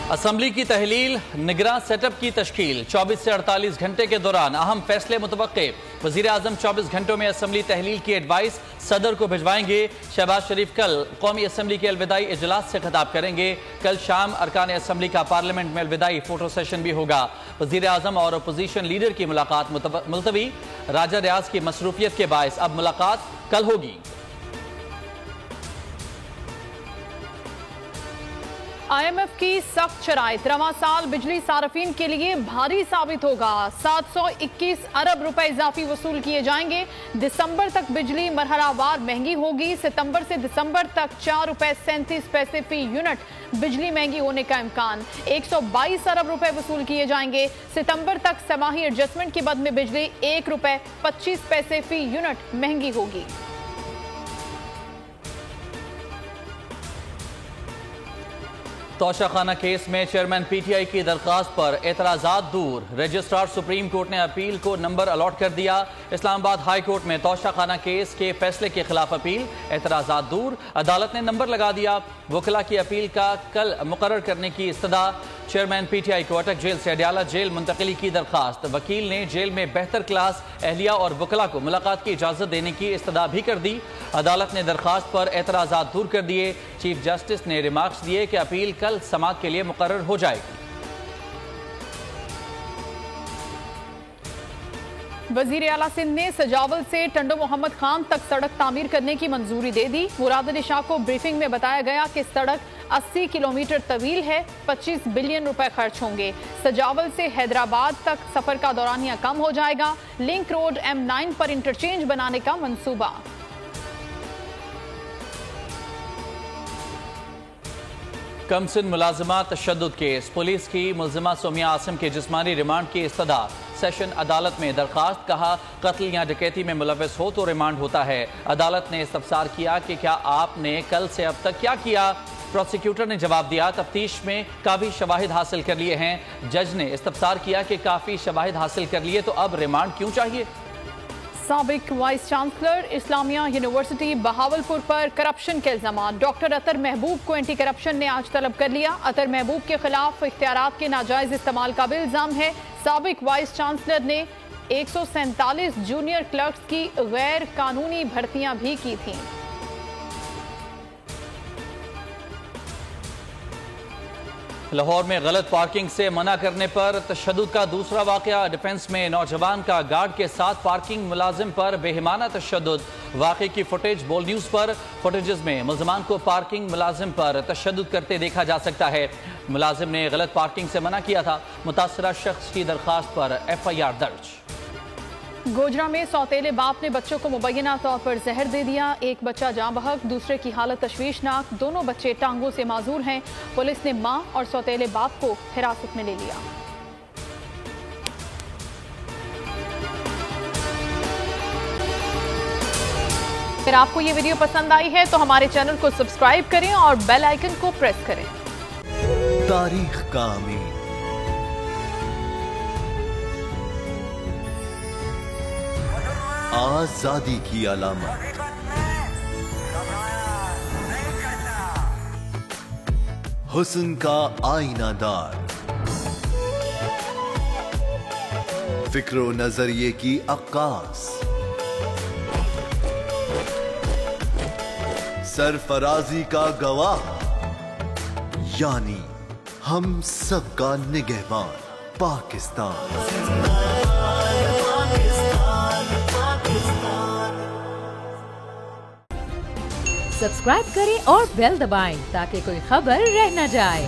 Assembly की तहलील, निगरान setup की तश्कील। 24 से 48 घंटे के दौरान अहम फैसले मुतवक्के। वज़ीर आज़म 24 घंटों में असम्बली तहलील की एडवाइस सदर को भिजवाएंगे। शहबाज शरीफ कल कौमी असम्बली के अलविदाई इजलास से खिताब करेंगे। कल शाम अरकान असम्बली का पार्लियामेंट में अलविदाई फोटो सेशन भी होगा। वज़ीर आज़म और अपोजिशन लीडर की मुलाकात मुलतवी। राजा रियाज की मसरूफियत के बायस अब मुलाकात कल होगी। IMF की सख्त शराइत रवां साल बिजली सार्फिन के लिए भारी साबित होगा। 721 अरब रुपए इजाफी वसूल किए जाएंगे। दिसंबर तक बिजली मरहलावार महंगी होगी। सितंबर से दिसंबर तक 4 रुपए 37 पैसे फी यूनिट बिजली महंगी होने का इम्कान। 122 अरब रुपए वसूल किए जाएंगे। सितंबर तक समाही एडजस्टमेंट की बद में बिजली 1 रुपए 25 पैसे फी यूनिट महंगी होगी। तोशाखाना केस में चेयरमैन PTI की दरख्वास्त पर एतराज़ात दूर। रजिस्ट्रार सुप्रीम कोर्ट ने अपील को नंबर अलॉट कर दिया। इस्लामाबाद हाई कोर्ट में तोशाखाना केस के फैसले के खिलाफ अपील, एतराज़ात दूर। अदालत ने नंबर लगा दिया। वकला की अपील का कल मुकर्रर करने की इस्तदा। चेयरमैन PTI को अटक जेल से अडयाला जेल मुंतकिली की दरख्वास्त। वकील ने जेल में बेहतर क्लास एहलिया और वकला को मुलाकात की इजाज़त देने की इस्तदा भी कर दी। अदालत ने दरख्वास्त पर एतराज़ात दूर कर दिए। चीफ जस्टिस ने रिमार्क्स दिए कि अपील कल समाअत के लिए मुकर्रर हो जाएगी। वजीर आला सिंध ने सजावल से टंडो मोहम्मद खान तक सड़क तामीर करने की मंजूरी दे दी। मुराद अली शाह को ब्रीफिंग में बताया गया कि सड़क 80 किलोमीटर तवील है, 25 बिलियन रुपए खर्च होंगे। सजावल से हैदराबाद तक सफर का दौरानिया कम हो जाएगा। लिंक रोड M9 पर इंटरचेंज बनाने का मंसूबा। कमसिन मुलाजिमा तशद्दुद केस। पुलिस की मुलजिमा सोमिया आसिम के जिस्मानी रिमांड की इस्तदा। सेशन अदालत में दरखास्त, कहा कत्ल या डकैती में मुलव्वस हो तो रिमांड होता है। अदालत ने इस्तफसार किया कि क्या आपने कल से अब तक क्या किया। प्रोसिक्यूटर ने जवाब दिया तफ्तीश में काफ़ी शवाहिद हासिल कर लिए हैं। जज ने इस्तफसार किया कि काफ़ी शवाहिद हासिल कर लिए तो अब रिमांड क्यों चाहिए। साबिक vice chancellor Islamia university Bahawalpur पर करप्शन के इल्जाम। डॉक्टर अतर महबूब को एंटी करप्शन ने आज तलब कर लिया। अतर महबूब के खिलाफ इख्तियारात के नाजायज इस्तेमाल का भी इल्जाम है। साबिक वाइस चांसलर ने 147 जूनियर क्लर्क्स की गैर कानूनी भर्तियां भी की थीं। लाहौर में गलत पार्किंग से मना करने पर तशद्दुद का दूसरा वाकया। डिफेंस में नौजवान का गार्ड के साथ पार्किंग मुलाजिम पर बेहिमाना तशद्दुद। वाकये की फुटेज बोल न्यूज़ पर। फुटेजेस में मुलजमान को पार्किंग मुलाजिम पर तशद्दुद करते देखा जा सकता है। मुलाजिम ने गलत पार्किंग से मना किया था। मुतासरा शख्स की दरख्वास्त पर FIR दर्ज। गोजरा में सौतेले बाप ने बच्चों को मुबैना तौर पर जहर दे दिया। एक बच्चा जाँ बहक, दूसरे की हालत तशवीशनाक। दोनों बच्चे टांगों से माजूर हैं। पुलिस ने मां और सौतेले बाप को हिरासत में ले लिया। अगर आपको ये वीडियो पसंद आई है तो हमारे चैनल को सब्सक्राइब करें और बेल आइकन को प्रेस करें। तारीख का अमीर, आजादी की अलामत, हुस्न का आईनादार, फिक्रो नजरिए की अक्कास, सरफराजी का गवाह, यानी हम सबका निगहबान पाकिस्तान। सब्सक्राइब करें और बेल दबाएं ताकि कोई खबर रह न जाए।